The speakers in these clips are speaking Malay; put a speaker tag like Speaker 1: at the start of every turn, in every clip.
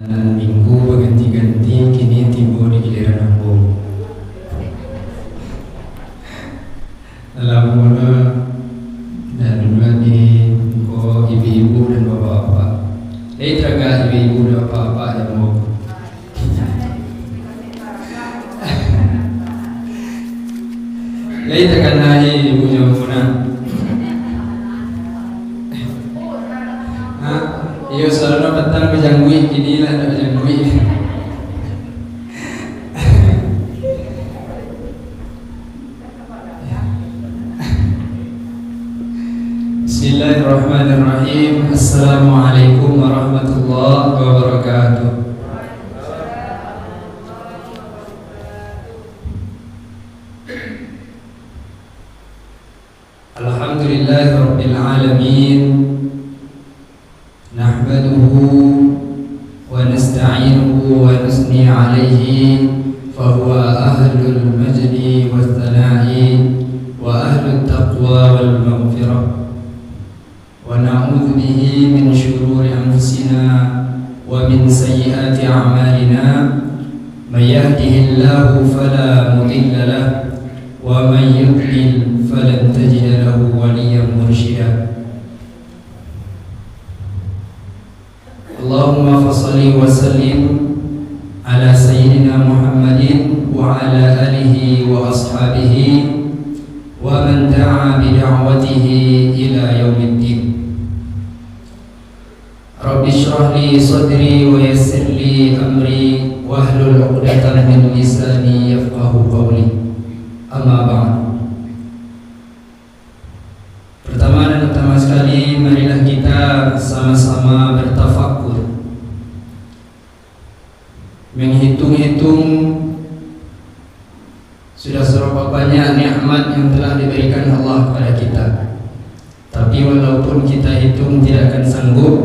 Speaker 1: Minggu berganti-ganti kini tiba di giliran aku. Dalam mula dan dulu di ibu-ibu dan bapak-bapak. Teraga ibu-ibu dan bapak-bapak yang mau. Terkena ibu yang mana? Iyo selalu petang berjanggui kini lah tak berjanggui. Bismillahirrahmanirrahim. Assalamualaikum warahmatullahi wabarakatuh. Alhamdulillahi rabbil alamin. Nahmaduhu wa nasta'inuhu wa nusni alaihi fahuwa ahlul majdi wa thana'i wa ahlul taqwa wal maghfirah wa na'udhu bihi min syururi anfusina wa min sayyiati a'malina man yahdihillahu fala mudilla lahu wa man yudlil falan tajida lahu waliyyan mursyida. Allahumma fassalli wa sallim ala sayyidina Muhammadin wa ala alihi wa ashabihi wa man da'a bi da'watihi ila yaumiddin. Rabbi shrah li sadri wa yassir li amri wa hlul 'uqdatam min lisani yafqahu qawli. Amma ba'd. Pertama dan utama sekali, marilah kita sama-sama bertafakkur, menghitung-hitung sudah seberapa banyak nikmat yang telah diberikan Allah kepada kita. Tapi walaupun kita hitung, tidak akan sanggup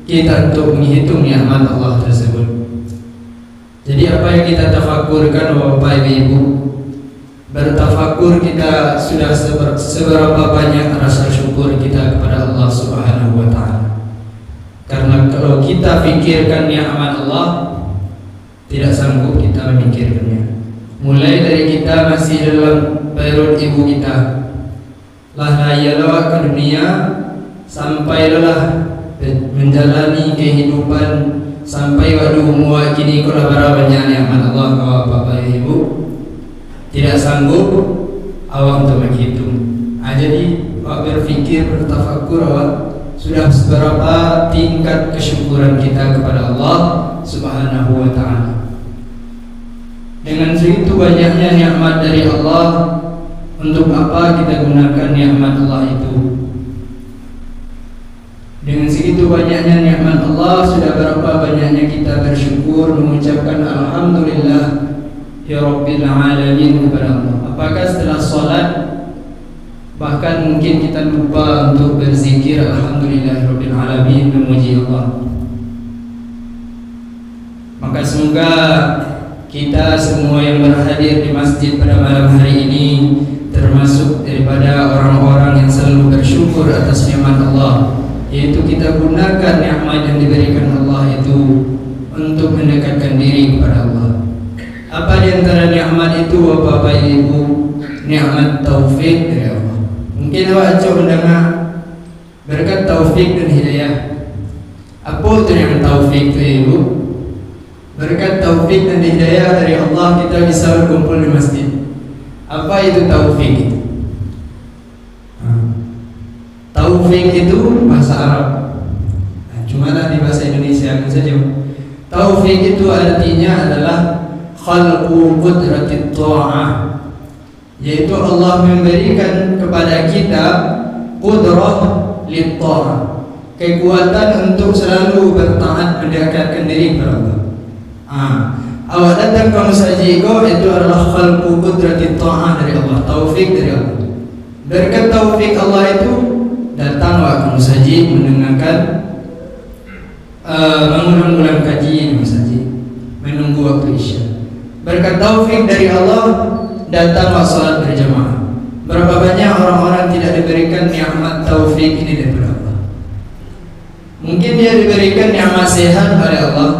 Speaker 1: kita untuk menghitung nikmat Allah tersebut. Jadi apa yang kita tafakurkan, Bapak Ibu, bertafakur kita sudah seberapa banyak rasa syukur kita kepada Allah Subhanahu wa ta'ala. Karena kalau kita fikirkan nikmat Allah, tidak sanggup kita memikirkannya. Mulai dari kita masih dalam perut ibu kita, lahirlah ke dunia, sampai lelah menjalani kehidupan, sampai waktu umur kini kalau banyak nikmat Allah Bapak Ibu, tidak sanggup awak untuk menghitung. Jadi awak berfikir, bertafakur, awak sudah seberapa tingkat kesyukuran kita kepada Allah Subhanahu wa ta'ala. Dengan segitu banyaknya nikmat dari Allah, untuk apa kita gunakan nikmat Allah itu? Dengan segitu banyaknya nikmat Allah, sudah berapa banyaknya kita bersyukur, mengucapkan alhamdulillah ya Rabbil Alamin kepada Allah. Apakah setelah sholat bahkan mungkin kita lupa untuk berzikir alhamdulillah Rabbil Alamin, memuji Allah? Maka semoga kita semua yang berhadir di masjid pada malam hari ini termasuk daripada orang-orang yang selalu bersyukur atas nikmat Allah, yaitu kita gunakan nikmat yang diberikan Allah itu untuk mendekatkan diri kepada Allah. Apa di antara nikmat itu, Bapak Ibu? Nikmat taufik dari Allah. Mungkin awak coba mendengar berkat taufik dan hidayah. Apa itu nikmat taufik itu, Ibu? Berkat taufik dan hidayah dari Allah kita bisa berkumpul di masjid. Apa itu taufik itu? Taufik itu bahasa Arab. Cumalah di bahasa Indonesia saja. Taufik itu artinya adalah khalqu qudratit ta'ah, yaitu Allah memberikan kepada kita qudrah lit ta'ah, kekuatan untuk selalu bertaat, mendekatkan diri kepada Allah. Awak datang ke masjid itu adalah khalqu qudratit ta'ah dari Allah, taufik dari Allah. Berkat taufik Allah itu datang awak ke masjid, mendengarkan mengulang-ulang kaji di masjid, menunggu waktu isya. Berkat taufik dari Allah datang salat berjamaah. Berapa banyak orang-orang tidak diberikan nikmat taufik ini daripada Allah? Mungkin dia diberikan nikmat sehat oleh Allah,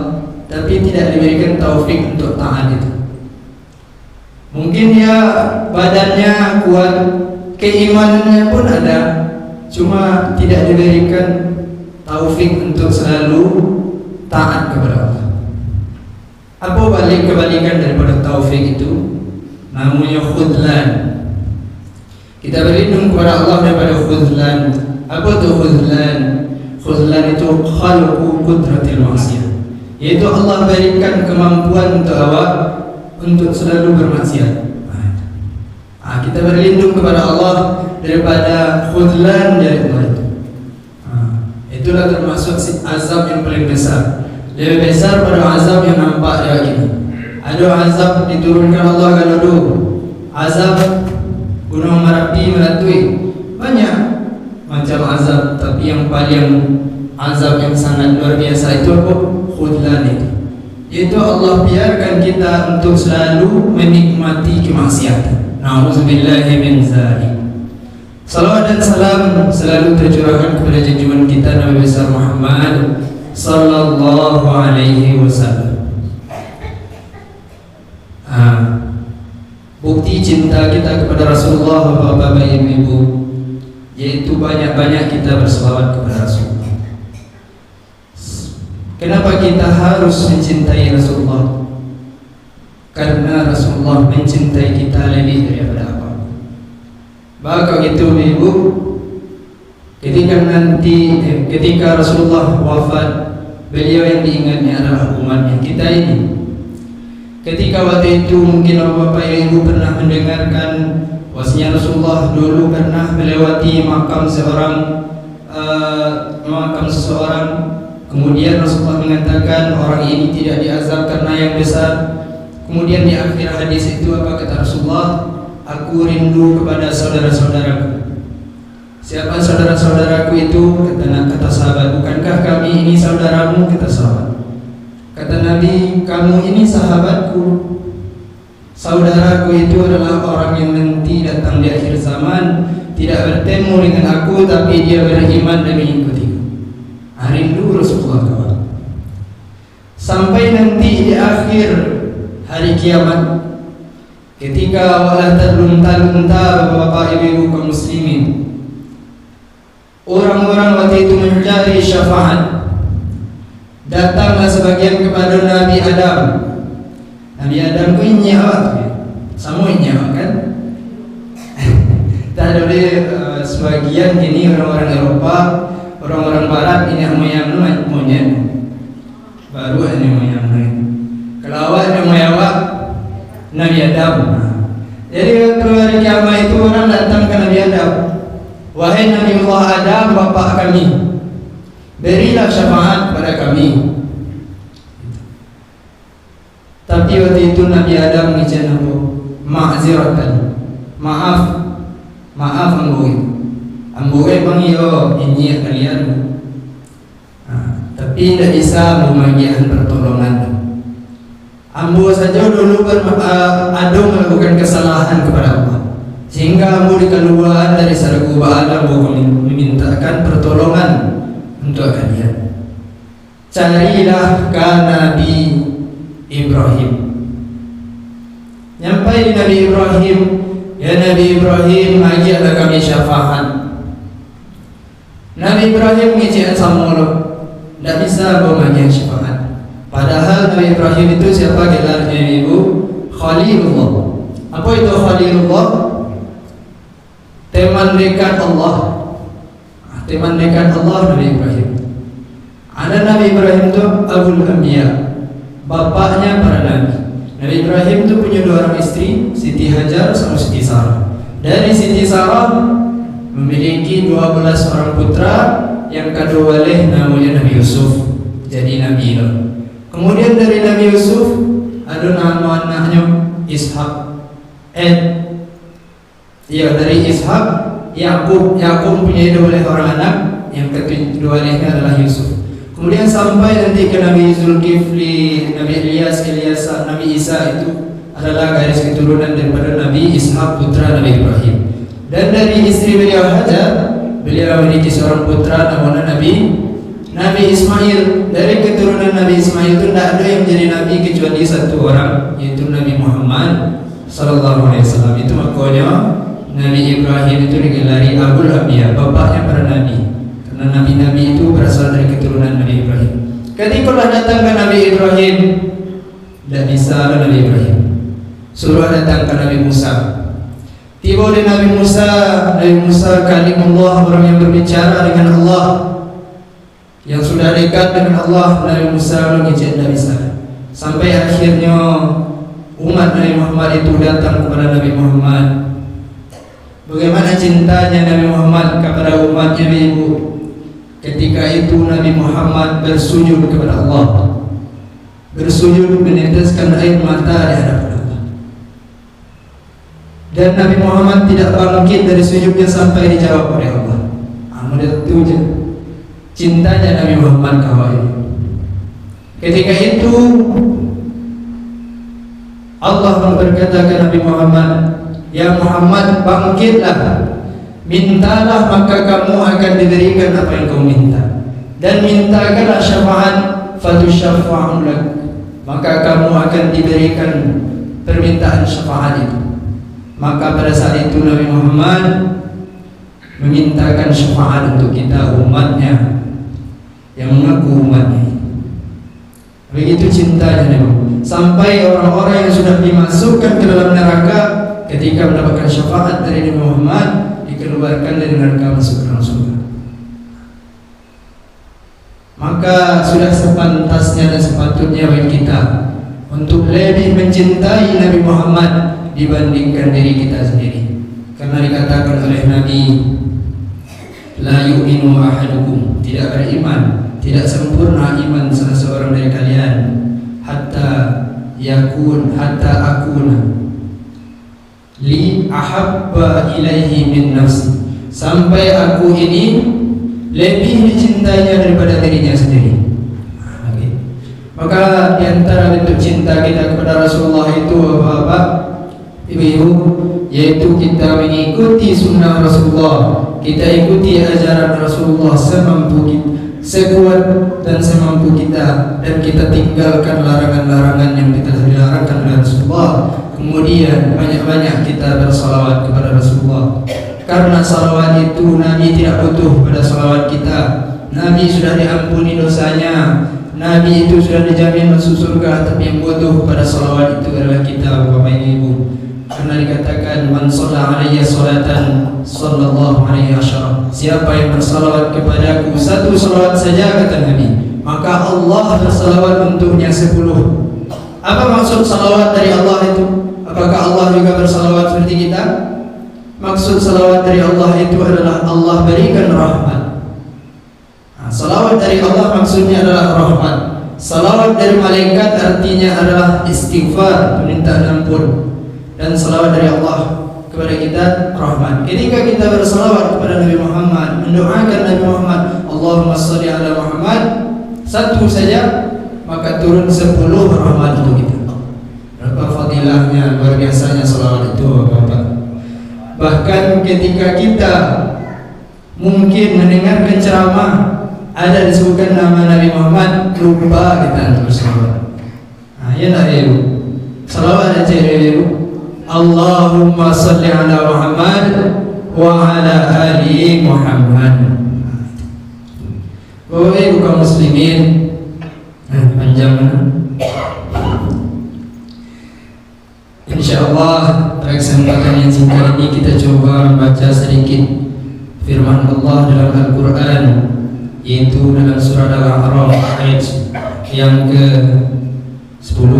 Speaker 1: tidak diberikan taufik untuk taat itu. Mungkin dia badannya kuat, keimanannya pun ada, cuma tidak diberikan taufik untuk selalu taat kepada Allah. Apa kebalikan daripada taufik itu? Namanya khudlan. Kita berlindung kepada Allah daripada khudlan. Apa itu khudlan? Khudlan itu khalqu qudratil maksiyah, yaitu Allah berikan kemampuan untuk awak untuk selalu bermaksiat. Kita berlindung kepada Allah daripada khudlan dari Allah itu. Itulah termasuk azab yang paling besar. Lebih besar pada azab yang nampak ya ini. Ada azab diturunkan Allah kalau dulu, azab gunung Merapi melatui, banyak macam azab. Tapi yang paling azab yang sangat luar biasa itu apa? Khudlan itu. Yaitu Allah biarkan kita untuk selalu menikmati kemaksiatan. Na'udzubillahi min dzalik. Salawat dan salam selalu tercurahkan kepada junjungan kita Nabi besar Muhammad sallallahu alaihi wasallam. Bukti cinta kita kepada Rasulullah, Bapak-bapak, Ibu-ibu, yaitu banyak-banyak kita berselawat kepada Rasulullah. Kenapa kita harus mencintai Rasulullah? Karena Rasulullah mencintai kita lebih daripada apa. Maka gitu Ibu, ketika Rasulullah wafat, beliau yang diingatnya adalah umatnya kita ini. Ketika waktu itu mungkin Bapak Ibu pernah mendengarkan wasiat Rasulullah dulu pernah melewati makam seseorang, kemudian Rasulullah mengatakan orang ini tidak diazab karena yang besar. Kemudian di akhir hadis itu apa kata Rasulullah? Aku rindu kepada saudara-saudaraku. Siapa saudara-saudaraku itu? Kata sahabat, bukankah kami ini saudaramu? Kata sahabat. Kata Nabi, kamu ini sahabatku. Saudaraku itu adalah orang yang nanti datang di akhir zaman, tidak bertemu dengan aku, tapi dia beriman dan mengikutiku. Rindu Rasulullah kawan. Sampai nanti di akhir hari kiamat, ketika wala terlunta-lunta bapak ibu kaum muslimin, orang-orang waktu itu mencari syafaat, datanglah sebagian kepada Nabi Adam. Nabi Adam pun nyawa, sama nyawa kan? Tak ada sebagian gini orang-orang Eropa, orang-orang Barat ini moyang monyet, baru ini moyang lain. Kalau awak ada moyawak Nabi Adam. Jadi waktu hari kiamat itu orang datang ke Nabi Adam. Wahai Nabi Allah Adam, bapak kami, berilah syafaat pada kami. Tapi waktu itu Nabi Adam mengucapkan apa? Ma'ziratan, maaf amboe bang yo ini kalian. Tapi tidak bisa membagikan pertolongan. Ambo saja dulu adu melakukan kesalahan kepada Allah, sehingga ambo dikeluarkan dari sargu ba'ala memintakan pertolongan untuk kalian. Carilah ke Nabi Ibrahim. Nyampai di Nabi Ibrahim, ya Nabi Ibrahim, ajarlah kami syafaat. Nabi Ibrahim ngecek sama Allah, tidak bisa membagikan syafaat. Padahal Nabi Ibrahim itu siapa gelarnya Ibu? Khalilullah. Apa itu Khalilullah? Teman dekat Allah. Teman dekat Allah Nabi Ibrahim. Ada Nabi Ibrahim itu Abul Anbiya, bapaknya para nabi. Nabi Ibrahim itu punya dua orang istri, Siti Hajar sama Siti Sarah. Dari Siti Sarah memiliki 12 orang putra, yang kedua namanya Nabi Yusuf, jadi Nabi Ilah. Kemudian dari Nabi Yusuf ada nama anaknya Ishak. Dari Ishak Yakub punya 2 orang anak, yang kedua-duanya adalah Yusuf. Kemudian sampai nanti ke Nabi Zulkifli, Nabi Ilyas, Nabi Isa itu adalah garis keturunan daripada Nabi Ishak putra Nabi Ibrahim. Dan dari istri beliau Hajar, beliau memiliki seorang putra namanya Nabi Nabi Ismail, dari keturunan Nabi Ismail itu tidak ada yang menjadi nabi kecuali satu orang, yaitu Nabi Muhammad sallallahu alaihi wasallam. Itu makanya Nabi Ibrahim itu digelari Abul Anbiya, bapaknya para nabi, karena nabi-nabi itu berasal dari keturunan Nabi Ibrahim. Ketika datang ke Nabi Ibrahim, tidak bisa Nabi Ibrahim, suruh datang ke Nabi Musa. Tiba di Nabi Musa kalimullah, orang yang berbicara dengan Allah, yang sudah dekat dengan Allah. Nabi Musa mengijak Nabi Isa, sampai akhirnya umat Nabi Muhammad itu datang kepada Nabi Muhammad. Bagaimana cintanya Nabi Muhammad kepada umatnya, ibu. Ketika itu Nabi Muhammad bersujud kepada Allah, bersujud meneteskan air mata di hadapan Allah. Dan Nabi Muhammad tidak bangkit dari sujudnya sampai dijawab oleh Allah. Itu cintanya Nabi Muhammad kawan. Ketika itu Allah berkata ke Nabi Muhammad, "Ya Muhammad, bangkitlah, mintalah maka kamu akan diberikan apa yang kau minta, dan mintakanlah syafaat, fatusyaffa'u lak, maka kamu akan diberikan permintaan syafaat itu." Maka pada saat itu Nabi Muhammad memintakan syafaat untuk kita umatnya yang mengaku umatnya. Begitu cintanya Nabi, sampai orang-orang yang sudah dimasukkan ke dalam neraka ketika mendapatkan syafaat dari Nabi Muhammad dikeluarkan dari neraka masuk ke dalam surga. Maka sudah sepantasnya dan sepatutnya bagi kita untuk lebih mencintai Nabi Muhammad dibandingkan diri kita sendiri, karena dikatakan oleh Nabi, la yu'minu ahadukum, tidak beriman, tidak sempurna iman salah seorang dari kalian, hatta akuna li ahabba ilaihi min nafsi, sampai aku ini lebih dicintainya daripada dirinya sendiri. Maka di antara bentuk cinta kita kepada Rasulullah itu apa-apa, ibu-ibu, yaitu kita mengikuti sunnah Rasulullah, kita ikuti ajaran Rasulullah semampu kita, sekuat dan semampu kita, dan kita tinggalkan larangan-larangan yang kita dilarangkan oleh Rasulullah. Kemudian banyak-banyak kita bersalawat kepada Rasulullah, karena salawat itu Nabi tidak butuh pada salawat kita. Nabi sudah diampuni dosanya, Nabi itu sudah dijamin masuk surga, tapi yang butuh pada salawat itu adalah kita, Bapak Ibu. Karena dikatakan, man shalla alayya salatan sallallahu alaihi wasallam, siapa yang bersalawat kepadaku satu salawat saja, kata Nabi, maka Allah bersalawat untuknya 10. Apa maksud salawat dari Allah itu? Apakah Allah juga bersalawat seperti kita? Maksud salawat dari Allah itu adalah Allah berikan rahmat. Salawat dari Allah maksudnya adalah rahmat. Salawat dari malaikat artinya adalah istighfar, permintaan ampun. Dan salawat dari Allah kepada kita rahmat. Ketika kita bersalawat kepada Nabi Muhammad, mendoakan Nabi Muhammad, Allahumma sholli ala Muhammad, satu saja, maka turun 10 rahmat untuk kita. Berapa fadilahnya, luar biasanya salawat itu, Bapak. Bahkan ketika kita mungkin mendengarkan ceramah ada disebutkan nama Nabi Muhammad, lupa kita untuk bersalawat. Ya tak ya, salawat aja ya. Allahumma salli ala Muhammad wa ala ali Muhammad. Bapak Ibu kaum muslimin, panjang mana? InsyaAllah pada kesempatan yang singkat ini kita coba membaca sedikit firman Allah dalam Al-Quran, yaitu dalam surah Al-A'raf ayat yang ke-10.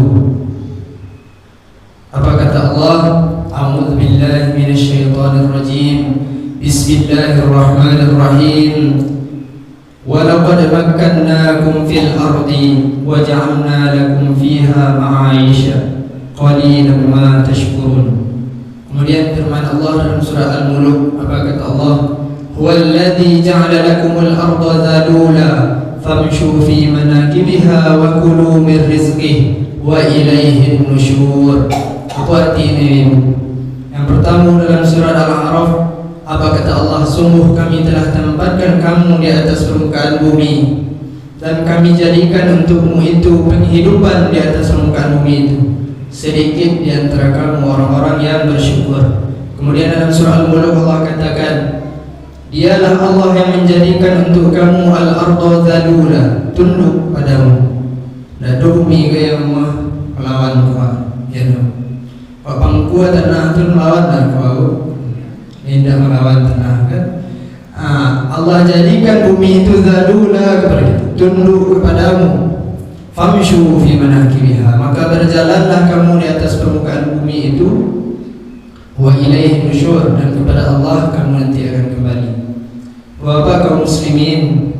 Speaker 1: Apa kata Allah? A'udzu billahi minasyaitonir rajim. Bismillahirrahmanirrahim. Wa laqad makkannakum fil ardi wa ja'alna lakum fiha ma'aisha qalilan ma tashkurun. Kemudian firman Allah dalam surah Al-Mulk, apa kata Allah? Huwallazi ja'ala lakumul arda dhalula famshu fi manakibiha wa kulu min rizqihi wa ilaihin nusyur. Apa artinya? Yang pertama dalam surah Al-A'raf, apa kata Allah? Sungguh kami telah tempatkan kamu di atas permukaan bumi dan kami jadikan untukmu itu penghidupan di atas permukaan bumi itu. Sedikit di antara kamu orang-orang yang bersyukur. Kemudian dalam surah Al-Mulk Allah katakan, Dialah Allah yang menjadikan untuk kamu al-arda dzalula, tunduk padamu. Dan bumi gaya melawan kau, ya no. Pangkuat tanah tu melawan kau, tidak melawan tanah kan? Allah jadikan bumi itu dzalula kepada kita, tunduk kepadamu. Famshu fi manakibiha, maka berjalanlah kamu di atas permukaan bumi itu. Wa ilaihi nusyur, dan kepada Allah kamu nanti akan kembali. Bapak kaum muslimin,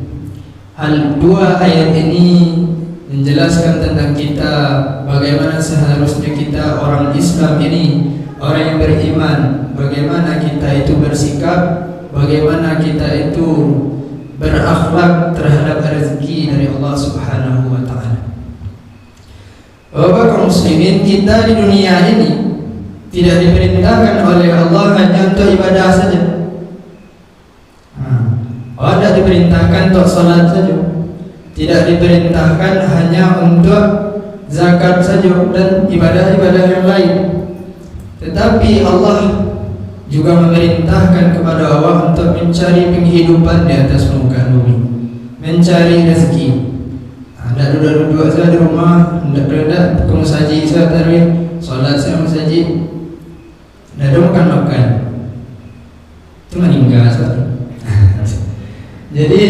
Speaker 1: dua ayat ini menjelaskan tentang kita bagaimana seharusnya kita orang Islam ini, orang yang beriman, bagaimana kita itu bersikap, bagaimana kita itu berakhlak terhadap rezeki dari Allah Subhanahu wa taala. Bapak kaum muslimin, kita di dunia ini tidak diperintahkan oleh Allah hanya untuk ibadah saja. Tidak diperintahkan untuk salat saja. Tidak diperintahkan hanya untuk zakat saja dan ibadah-ibadah yang lain. Tetapi Allah juga memerintahkan kepada awak untuk mencari penghidupan di atas permukaan bumi, mencari rezeki. Tidak duduk-duduk saja di rumah, tidak ke masjid saya tarawih, solat saya masjid, tidak ada makan-makan, itu meninggal saja. Jadi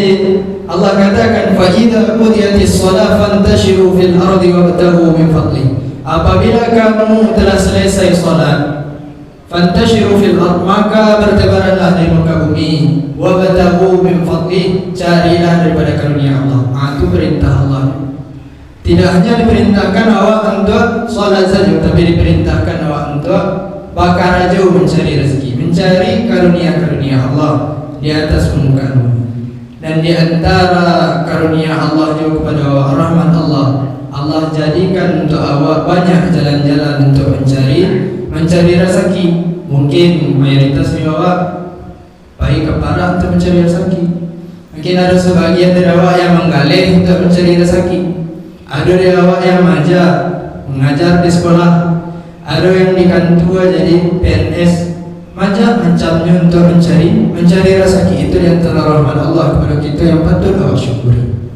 Speaker 1: Allah katakan, fa idza qudiyatis shalah fantashiru fil ardi wabtaghu min fadli. Apabila kamu telah selesai salat, fantashiru fil ard, maka bertebaranlah di muka bumi, wabtaghu min fadli, carilah daripada karunia Allah. Itu perintah Allah. Tidak hanya diperintahkan awak untuk salat saja, tapi diperintahkan awak untuk bakar aja mencari rezeki, mencari karunia-karunia Allah di atas permukaan bumi. Dan di antara karunia Allah juga kepada awak, rahmat Allah, Allah jadikan untuk awak banyak jalan-jalan untuk mencari rezeki. Mungkin mayoritas awak baik kepada untuk mencari rezeki. Mungkin ada sebagian dari awak yang menggalih untuk mencari rezeki. Ada dari awak yang mengajar di sekolah. Ada yang di kantor jadi PNS, macam-macamnya untuk mencari rezeki. Itu di antara rahmat Allah kepada kita yang patut awak syukuri.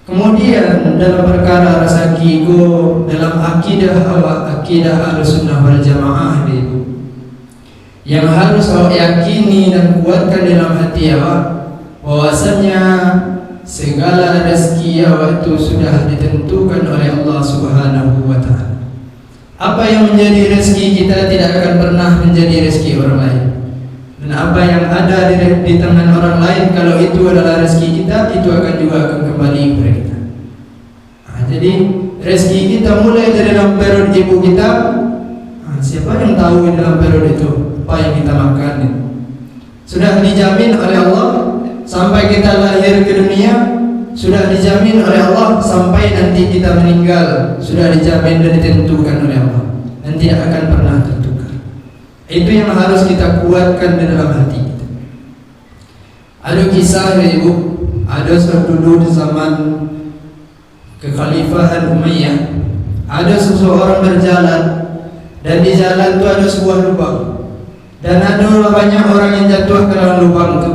Speaker 1: Kemudian dalam perkara rezeki go, dalam akidah awak, akidah Ahlussunnah wal Jamaah itu, yang harus awak yakini dan kuatkan dalam hati awak, bahwasanya segala rezeki awak itu sudah ditentukan oleh Allah Subhanahu wa taala. Apa yang menjadi rezeki kita tidak akan pernah menjadi rezeki orang lain. Dan apa yang ada di tangan orang lain, kalau itu adalah rezeki kita, itu akan juga akan kembali kepada kita. Jadi rezeki kita mulai dari dalam perut ibu kita. Siapa yang tahu di dalam perut itu apa yang kita makan itu? Sudah dijamin oleh Allah sampai kita lahir ke dunia, sudah dijamin oleh Allah sampai nanti kita meninggal, sudah dijamin dan ditentukan oleh Allah dan tidak akan pernah tertukar. Itu yang harus kita kuatkan di dalam hati kita. Ada kisah ya ibu, ada dulu di zaman kekhalifahan Umayyah, ada seseorang berjalan dan di jalan itu ada sebuah lubang, dan ada banyak orang yang jatuh ke dalam lubang itu,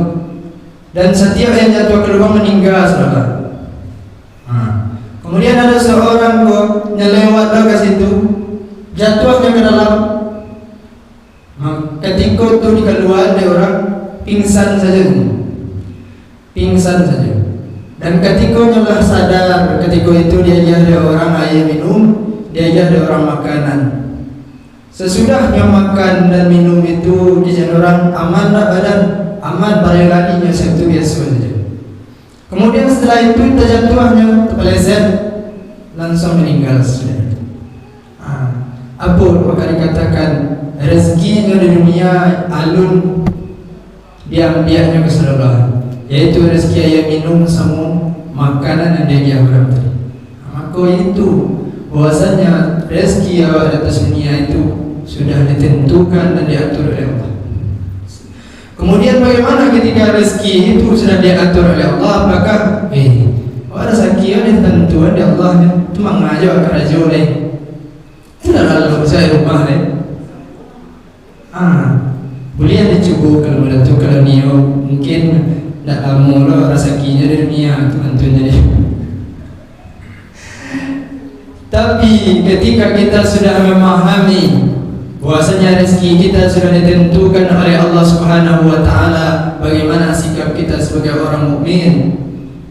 Speaker 1: dan setiap yang jatuh ke lubang meninggal saudara. Kemudian ada seorang kok nyelewat ke situ, jatuhnya ke dalam. Ketika itu dikeluar dia orang pingsan saja. Dan ketika nyolah sadar, ketika itu dia ada orang air minum, dia ada orang makanan. Sesudahnya makan dan minum itu dia orang aman badan, aman barangkali itu biasa saja. Kemudian setelah itu terjatuhnya, terpeleset, langsung meninggal sudah. Apa maka dikatakan rezekinya di dunia alun biang-biangnya keseluruhan, yaitu rezeki ayam minum sama makanan yang dia orang tadi. Maka itu bahwasanya rezeki awak di atas dunia itu sudah ditentukan dan diatur oleh Allah. Kemudian bagaimana ketika rezeki itu sudah diatur oleh Allah, maka Pada sakit ada tentuan di Allah ni. Tu mengajar ke raja ni. Tidak lalu saya rumah ni. Boleh dicuba kalau tu kalau ni mungkin tak lama lah rezekinya dari dunia tu tentunya dia. Tapi ketika kita sudah memahami bahwasanya rezeki kita sudah ditentukan oleh Allah Subhanahu wa taala, bagaimana sikap kita sebagai orang mukmin,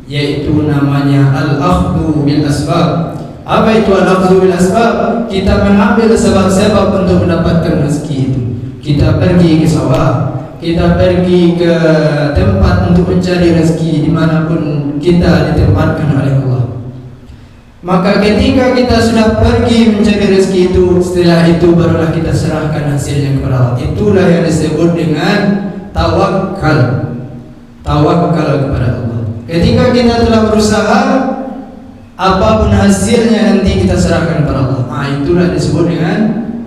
Speaker 1: yaitu namanya al-akhdhu bil asbab. Apa itu al-akhdhu bil asbab? Kita mengambil sebab-sebab untuk mendapatkan rezeki itu. Kita pergi ke sawah, kita pergi ke tempat untuk mencari rezeki dimanapun kita ditempatkan oleh Allah. Maka ketika kita sudah pergi mencari rezeki itu, setelah itu barulah kita serahkan hasilnya kepada Allah. Itulah yang disebut dengan tawakal. Tawakal kepada Allah. Ketika kita telah berusaha, apapun hasilnya nanti kita serahkan kepada Allah. Itulah disebut dengan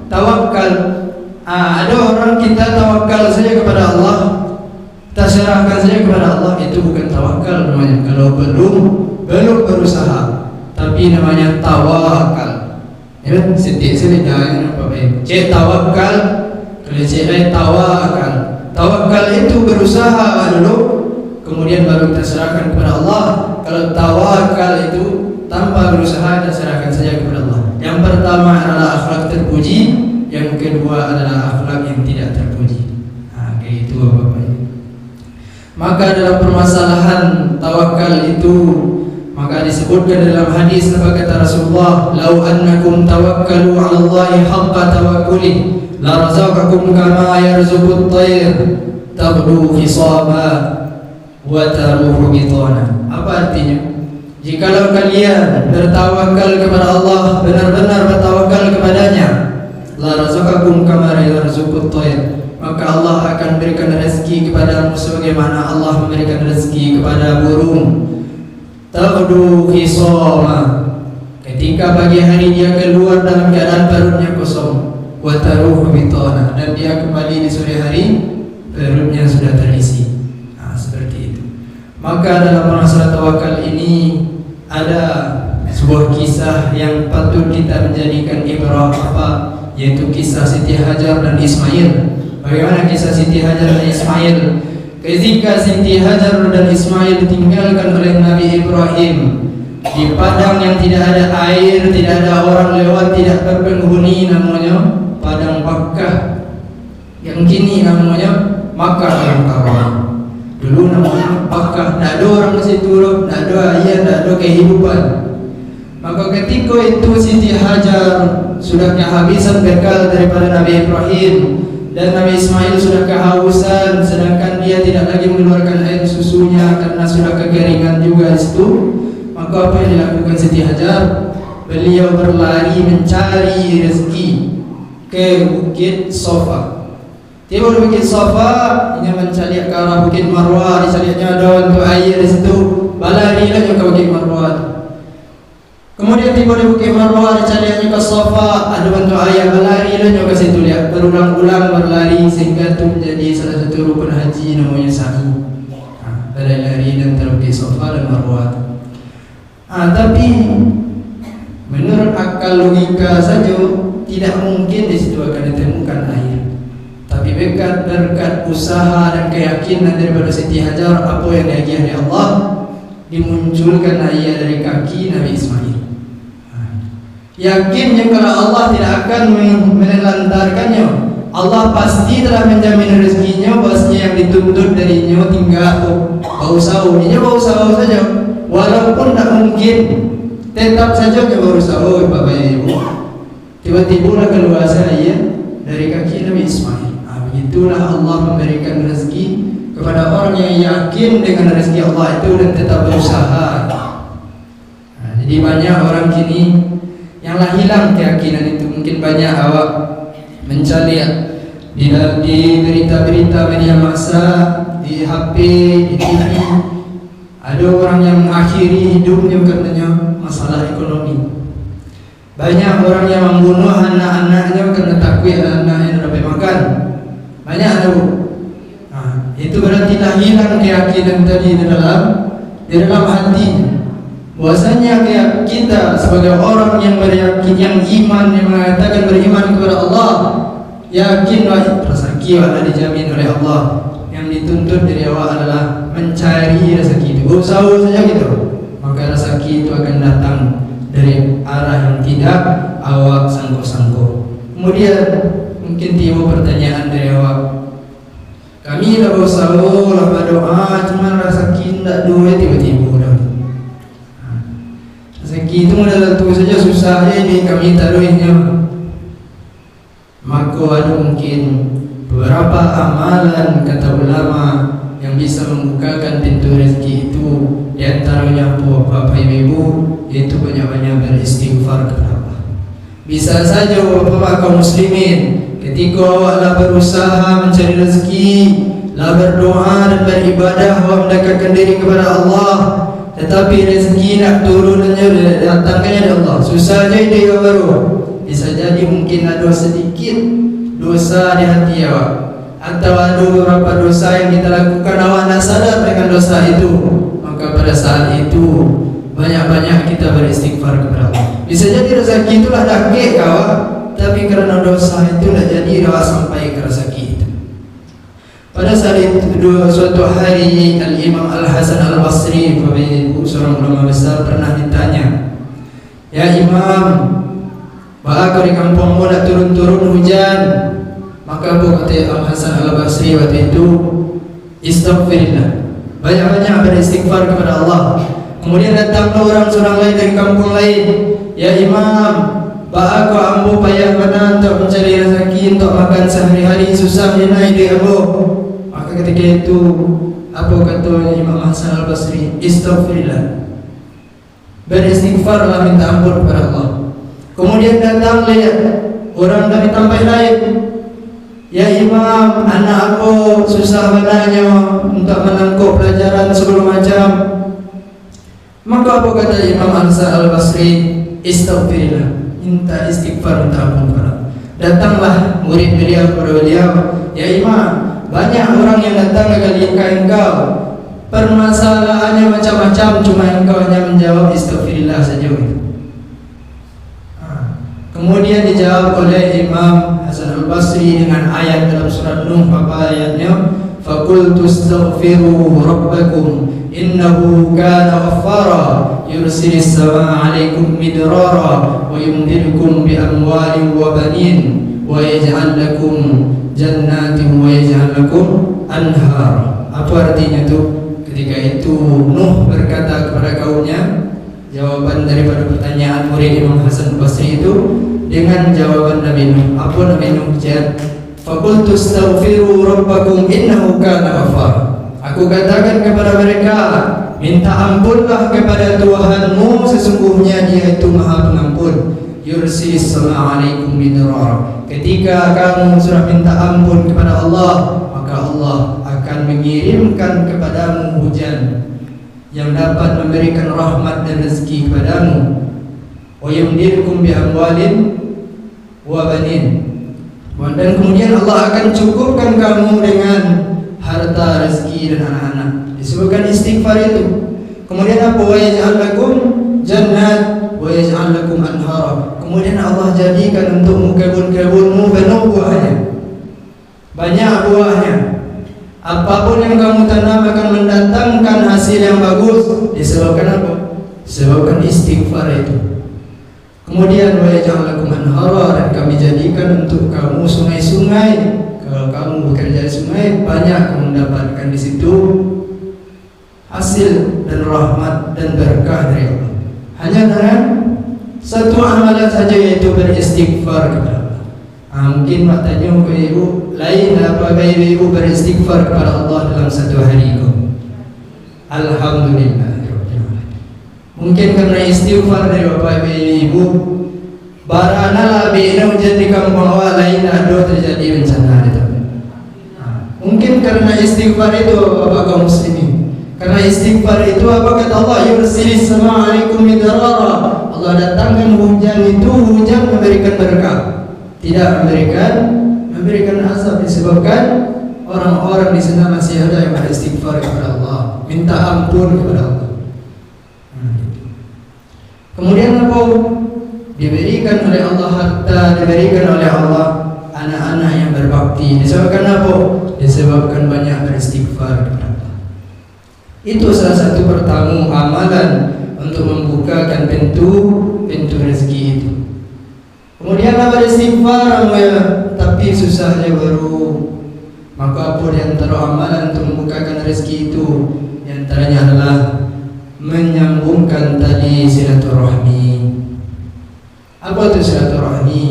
Speaker 1: tawakal. Ada orang kita tawakal saja kepada Allah, kita serahkan saja kepada Allah, itu bukan tawakal namanya. Kalau belum berusaha, tapi namanya tawakal. Ya, setiap jangan apa baik. Cek tawakal, kalau cek tawakal. Tawakal itu berusaha dulu, kemudian baru kita serahkan kepada Allah. Kalau tawakal itu tanpa berusaha, kita serahkan saja kepada Allah. Yang pertama adalah akhlak terpuji, yang kedua adalah akhlak yang tidak terpuji. Kayak itu Bapak. Maka dalam permasalahan tawakal itu, maka disebutkan dalam hadis apa kata Rasulullah, "Lau annakum tawakkalu 'ala Allahi haqqa tawakkuli, la razaqakum kama yarzuqut tayr, taghdu hisaba wa taruhu bitana." Apa artinya? Jikalau kalian bertawakal kepada Allah, benar-benar bertawakal kepadanya, la razaqakum kama yarzuqut tayr, maka Allah akan berikan rezeki kepadamu sebagaimana Allah memberikan rezeki kepada burung. Taghdu hisama, ketika pagi hari dia keluar dalam keadaan perutnya kosong. Wa taruhu bitana, dan dia kembali di sore hari perutnya sudah terisi. Seperti itu. Maka dalam masalah tawakal ini ada sebuah kisah yang patut kita menjadikan ibrah, yaitu kisah Siti Hajar dan Ismail. Bagaimana kisah Siti Hajar dan Ismail? Ketika Siti Hajar dan Ismail ditinggalkan oleh Nabi Ibrahim di padang yang tidak ada air, tidak ada orang lewat, tidak berpenghuni, namanya padang Makkah, yang kini namanya Makkah Al-Mukarramah. Dulu namanya Makkah, tidak ada orang ke situ, tidak ada air, tidak ada kehidupan. Maka ketika itu Siti Hajar sudah kehabisan bekal daripada Nabi Ibrahim, dan Nabi Ismail sudah kehausan, sedangkan dia tidak lagi mengeluarkan air susunya karena sudah kekeringan juga di situ. Maka apa yang dilakukan Siti Hajar? Beliau berlari mencari rezeki ke Bukit Safa. Tiba di Bukit Safa, dia mencari ke arah Bukit Marwah, dicarinya ada untuk air di situ. Berlari lagi ke Bukit Marwah. Kemudian tiba di Bukit Marwah, dicarinya ke Safa, ada bentuk air, berlari lagi ke situ. Lihat, berulang-ulang berlari sehingga itu menjadi salah satu rukun haji namanya sa'i. Berlari dan terbukit Safa dan Marwah. Tapi menurut akal logika saja tidak mungkin di situ akan ditemukan air. Tapi berkat usaha dan keyakinan daripada Siti Hajar, apa yang diajarkan Allah, dimunculkan air dari kaki Nabi Ismail. Yakinnya kalau Allah tidak akan menelantarkannya, Allah pasti telah menjamin rezekinya, bahwasanya yang dituntut darinya tinggal bau sahu. Dia bau sahu saja, walaupun tak mungkin, tetap saja dia baru sahu, Bapak Ibu. Tiba-tiba keluar air dari kaki Nabi Ismail. Begitulah Allah memberikan rezeki kepada orang yang yakin dengan rezeki Allah itu dan tetap berusaha. Jadi banyak orang kini yang hilang keyakinan itu. Mungkin banyak awak mencari di berita-berita media massa, di HP, di TV, ada orang yang mengakhiri hidupnya karena masalah ekonomi. Banyak orang yang membunuh anak-anaknya karena takut anak-anaknya dapat makan. Banyak ada. Itu berarti hilang keyakinan tadi di dalam hatinya. Bahwasanya kita sebagai orang yang beryakin, yang iman, yang mengatakan beriman kepada Allah, yakinlah rezeki akan dijamin oleh Allah. Yang dituntut dari awal adalah mencari rezeki itu. Usaha saja gitu, maka rezeki itu akan datang dari arah yang tidak awak sanggup-sanggup. Kemudian mungkin timbul pertanyaan dari awak, kami dah berusaha, lah berdoa, cuma rezeki tidak duit tiba-tiba dah. Rezeki itu modal tu saja susah ini kami taruhnya. Maka ada mungkin beberapa amalan kata ulama yang bisa membukakan pintu rezeki itu. Di antaranya Bapak Ibu, yaitu banyak-banyak beristighfar kepada Allah. Bisa saja Bapak kaum muslimin, ketika awaklah berusaha mencari rezeki, lah berdoa dan beribadah, awak mendekatkan diri kepada Allah, tetapi rezeki nak turun dan datangnya dari Allah, susah jadi dia baru. Bisa jadi mungkin ada sedikit dosa di hati awak, atau ada beberapa dosa yang kita lakukan awak tak sadar dengan dosa itu. Maka pada saat itu banyak-banyak kita beristighfar kepada Allah. Bisa jadi rezeki itulah dakik awak, tapi kerana dosa itu tak jadi awak sampai ke rezeki itu. Pada saat itu suatu hari Al-Imam Al-Hasan Al-Basri, seorang ulama besar, pernah ditanya, "Ya Imam, bahwa di kampungmu nak turun-turun hujan." Maka kata Al-Hasan Al-Basri waktu itu, "Istighfirillah, banyak-banyak beristighfar kepada Allah." Kemudian datanglah orang lain dari kampung lain, "Ya Imam, bahwa ambo payah benar untuk mencari rezeki, untuk makan sehari-hari, susah naik di ambo." Maka ketika itu apa kata Imam Hasan Al-Basri? "Istighfirillah, beristighfarlah, minta ampun kepada Allah." Kemudian datang lihat orang dari tempat lain, "Ya Imam, anak aku susah benarnya untuk menangkap pelajaran segala macam." Maka apa kata Imam Hasan Al-Basri? "Istighfirillah, minta istighfar, minta ampun kepada Allah." Datanglah murid beliau kepada beliau, "Ya Imam, banyak orang yang datang ke engkau, permasalahannya macam-macam, cuma engkau hanya menjawab istighfirillah saja." Kemudian dijawab oleh Imam Hasan Al-Basri dengan ayat dalam surat Nuh. Apa ayatnya? "Faqultu astaghfiru rabbakum innahu kana ghaffara yursilis samaa'a 'alaikum midrara wa yumdidukum bi amwalin wa banin wa yaj'al lakum jannatin wa yaj'al lakum anhar." Apa artinya itu? Ketika itu Nuh berkata kepada kaumnya, jawaban daripada pertanyaan murid Imam Hasan Basri itu dengan jawaban Nabi Nuh. Apa Nabi Nuh jawab? "Faqultu astaghfiru rabbakum innahu kana ghaffar." Aku katakan kepada mereka, minta ampunlah kepada Tuhanmu, sesungguhnya Dia itu Maha Pengampun. Yursilis samaa'a 'alaikum midrar. Ketika kamu sudah minta ampun kepada Allah, maka Allah akan mengirimkan kepadamu hujan yang dapat memberikan rahmat dan rezeki kepadamu. Wa yumdidukum bi amwalin wa banin. Dan kemudian Allah akan cukupkan kamu dengan harta, rezeki dan anak-anak. Disebutkan istighfar itu. Kemudian apa? Wa yaj'al lakum jannat wa yaj'al lakum anhara. Kemudian Allah jadikan untukmu kebun-kebunmu penuh buahnya, banyak buahnya. Apapun yang kamu tanam akan mendatangkan hasil yang bagus. Disebabkan apa? Disebabkan istighfar itu. Kemudian wa yaj'al lakum anhara, dan kami jadikan untuk kamu sungai-sungai. Kalau kamu bekerja di sungai, banyak kamu mendapatkan di situ hasil dan rahmat dan berkah dari Allah. Hanya dengan satu amalan saja, yaitu beristighfar kepada Allah. Mungkin maknanya ibu lain apa ibu beristighfar kepada Allah dalam satu hari itu. Alhamdulillah. Mungkin karena istighfar dari bapak ibu, barana bina hujan di kampung awak lain ada terjadi bencana di tempat. Mungkin karena istighfar itu bapak kaum muslimin. Karena istighfar itu apa kata Allah? Yursilis samaa'a 'alaikum midrara. Allah datangkan hujan itu, hujan memberikan berkah, tidak memberikan azab, disebabkan orang-orang di sana masih ada yang beristighfar kepada Allah, minta ampun kepada Allah. Kemudian apa? Diberikan oleh Allah harta, diberikan oleh Allah anak-anak yang berbakti. Disebabkan apa? Disebabkan banyak beristighfar kepada Allah. Itu salah satu pertama amalan untuk membukakan pintu rezeki itu. Kemudian apa? Beristighfar, tapi susahnya baru. Maka apa di antara amalan untuk membukakan rezeki itu? Di antaranya adalah menyambungkan tali silaturahmi. Apa itu silaturahmi?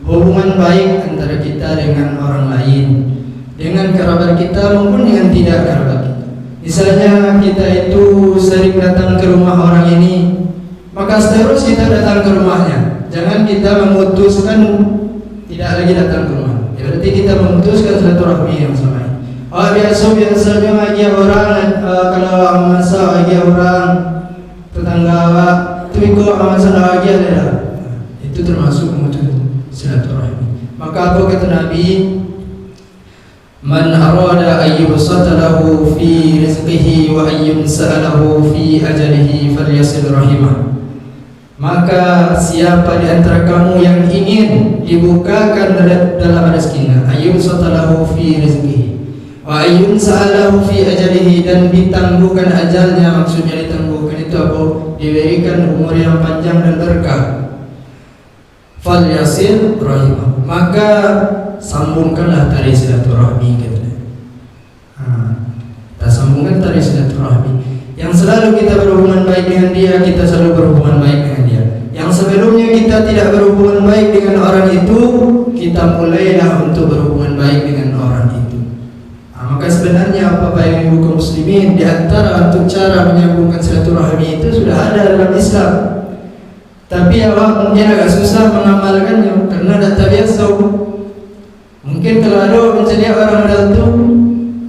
Speaker 1: Hubungan baik antara kita dengan orang lain, dengan kerabat kita maupun dengan tidak kerabat kita. Misalnya kita itu sering datang ke rumah orang ini, maka seterusnya kita datang ke rumahnya. Jangan kita memutuskan tidak lagi datang ke rumah. Berarti kita memutuskan silaturahmi yang sama ini. Biasanya lagi orang kalau masa lagi orang tetangga tu ikut masa lagi ada. Itu termasuk memutus silaturahmi. Maka apa kata Nabi? Man arada ayyubsata lahu fi rizqihi wa ayyunsa'alahu fi ajalihi falyasil rahimah. Maka siapa di antara kamu yang ingin dibukakan dalam rezekinya, ayyubsata lahu fi rizqihi wa ayyunsa'alahu fi ajalihi, dan ditangguhkan ajalnya, maksudnya ditangguhkan itu apa? Diberikan umur yang panjang dan berkah. Falyasil rahimah, maka sambungkanlah tali silaturahmi katanya. Kita sambungkan tali silaturahmi. Yang selalu kita berhubungan baik dengan dia, kita selalu berhubungan baik dengan dia. Yang sebelumnya kita tidak berhubungan baik dengan orang itu, kita mulailah untuk berhubungan baik dengan orang itu. Maka sebenarnya apa yang ibu kaum muslimin, di antara untuk cara menyambungkan silaturahmi itu sudah ada dalam Islam. Tapi awak mungkin agak susah mengamalkannya karena tidak terbiasa. Mungkin kalau ada mencari orang tertentu,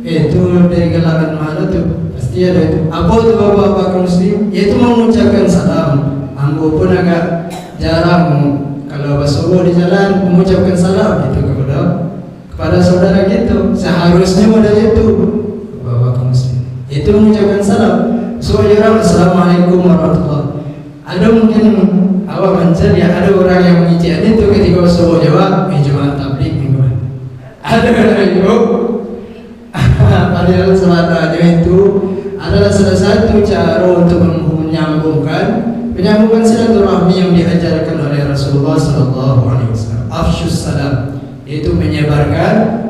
Speaker 1: itu dari kalangan mana tu, pasti ada itu. Apa tu bapak-bapak muslim? Yaitu mengucapkan salam. Ambo pun agak jarang kalau bersobo di jalan mengucapkan salam itu kepada saudara gitu. Seharusnya ada itu bapak muslim. Itu mengucapkan salam. So orang assalamualaikum warahmatullahi. Ada mungkin awak mencari ada orang yang mengicik itu ketika bersobo jawab jemaah tabligh mingguan. Ada orang itu. Padahal sebenarnya itu adalah salah satu cara untuk menyambungkan silaturahmi yang diajarkan oleh Rasulullah SAW. Afshus salam, yaitu menyebarkan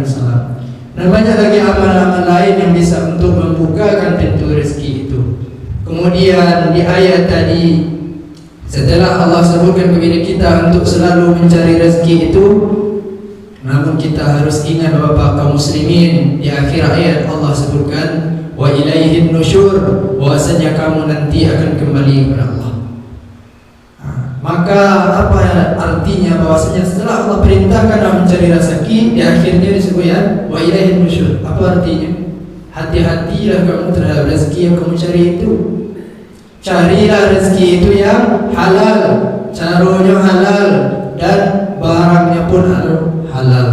Speaker 1: salam. Dan banyak lagi amalan-amalan lain yang bisa untuk membukakan pintu rezeki itu. Kemudian di ayat tadi, setelah Allah sebutkan kepada kita untuk selalu mencari rezeki itu, namun kita harus ingat bapak kaum muslimin, di akhir ayat Allah sebutkan wa ilaihin nusyur, bahwasanya kamu nanti akan kembali kepada Allah. Maka apa artinya bahwasanya setelah Allah perintahkan mencari rezeki, di akhirnya disebutkan wa ilaihin nusyur. Apa artinya? Hati-hatilah kamu terhadap rezeki yang kamu cari itu. Carilah rezeki itu yang halal, caranya halal, dan barangnya pun halal.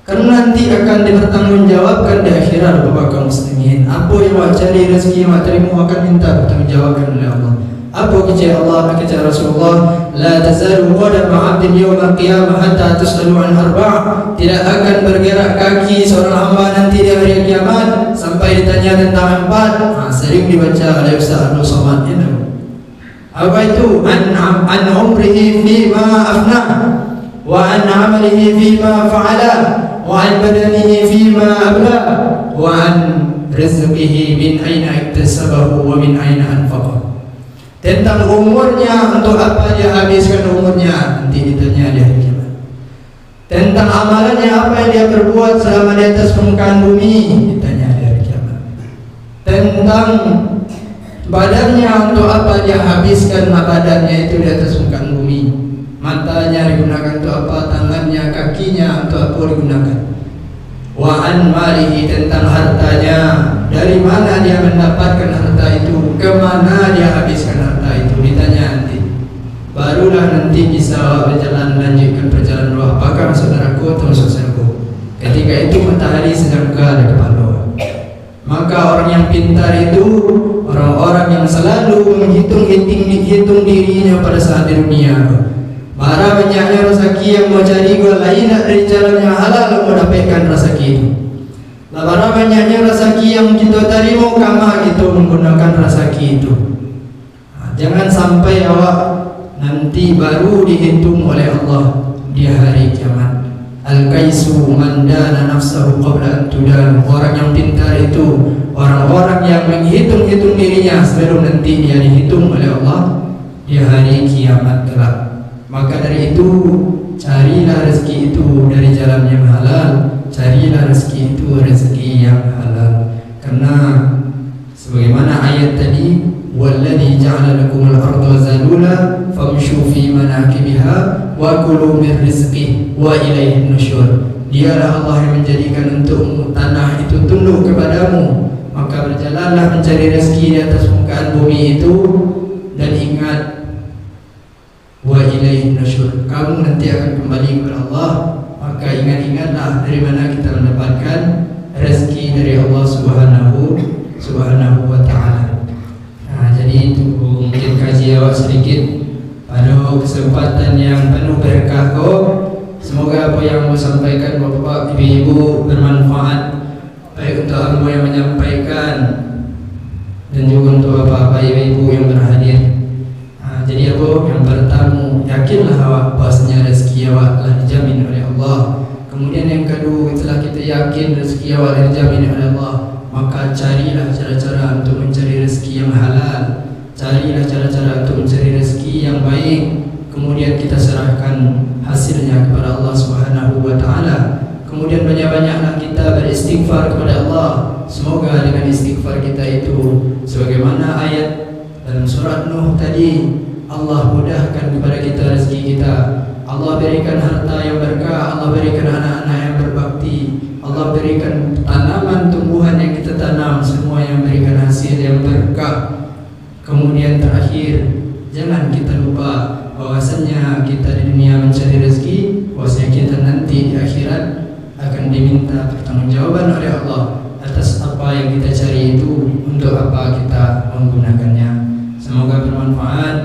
Speaker 1: Karena nanti akan dipertanggungjawabkan di akhirat bapak kaum muslimin. Apa yang awak cari, rezeki yang awak terima akan minta bertanggungjawabkan oleh Allah. Apa kata Allah, kata Rasulullah, la tazalu qadam 'abdin yawm al-qiyamah hatta tus'alu an arba'. Tidak akan bergerak kaki seorang hamba nanti di hari kiamat sampai ditanya tentang empat. Sering dibaca oleh Ustaz Abdul Somad ini. Apa itu? An umrihi fima afna, wa an amalihi fima fa'ala, wa an badanihi fima abla, wa an rizqihi min aina iktasabahu wa min aina anfaqa. Tentang umurnya, untuk apa dia habiskan umurnya, nanti ditanya di hari kiamat. Tentang amalannya, apa yang dia perbuat selama di atas permukaan bumi, ditanya di hari kiamat. Tentang badannya, untuk apa dia habiskan badannya itu di atas permukaan bumi. Matanya digunakan untuk apa, tangannya, kakinya untuk apa digunakan. Wa an malihi, tentang hartanya, dari mana dia mendapatkan harta itu, kemana dia habiskan harta itu, ditanya nanti. Barulah nanti bisa berjalan, lanjutkan perjalanan. Apakah saudaraku atau saudaraku? Ketika itu matahari sedang ke arah kepala. Maka orang yang pintar itu orang-orang yang selalu menghitung dirinya pada saat di dunia. Mara banyaknya rezeki yang mau cari gua lain dari jalan yang halal mau dapatkan rezeki itu. Mara banyaknya rezeki yang kita terima kama kita menggunakan rezeki itu. Jangan sampai awak nanti baru dihitung oleh Allah di hari kiamat. Al-Qaisu man dana nafsahu qabla an tudan. Orang yang pintar itu orang-orang yang menghitung-hitung dirinya sebelum nanti dia dihitung oleh Allah di hari kiamat kelak. Maka dari itu carilah rezeki itu dari jalan yang halal, carilah rezeki itu rezeki yang halal. Karena sebagaimana ayat tadi, walladzi ja'ala lakumul arda zalula famshu fi manakibiha wa kulu min rizqihi wa ilaihin nusyur. Dialah Allah yang menjadikan untuk tanah itu tunduk kepadamu, maka berjalanlah mencari rezeki di atas permukaan bumi itu, dan ingat wa ilaihin nusyur, kamu nanti akan kembali kepada Allah. Maka ingatlah dari mana kita mendapatkan rezeki dari Allah Subhanahu wa ta'ala. Nah, jadi itu mungkin kaji awak sedikit pada kesempatan yang penuh berkah kau. Semoga apa yang mau sampaikan bapak ibu-ibu bermanfaat, baik untuk anda yang menyampaikan dan juga untuk bapak ibu-ibu yang berhadir. Nah, jadi apa yang bertamu, yakinlah awak bahasanya rezeki awak telah dijamin oleh Allah. Kemudian yang kedua, setelah kita yakin rezeki awak telah dijamin oleh Allah, maka carilah cara-cara untuk mencari rezeki yang halal, carilah cara-cara untuk mencari rezeki yang baik. Kemudian kita serahkan hasilnya kepada Allah Subhanahu wa ta'ala. Kemudian banyak-banyaklah kita beristighfar kepada Allah. Semoga dengan istighfar kita itu, sebagaimana ayat dalam surat Nuh tadi, Allah mudahkan kepada kita rezeki kita. Allah berikan harta yang berkah, Allah berikan anak-anak yang berbakti, Allah berikan tanaman tumbuhan yang kita tanam, semua yang berikan hasil yang berkah. Kemudian terakhir, jangan kita lupa bahwasanya kita di dunia mencari rezeki, bahwasanya kita nanti di akhirat akan diminta pertanggungjawaban oleh Allah atas apa yang kita cari itu, untuk apa kita menggunakannya. Semoga bermanfaat.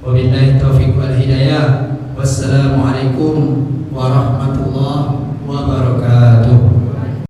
Speaker 1: Wabillahi taufiq wal hidayah. Wassalamualaikum warahmatullahi wabarakatuh.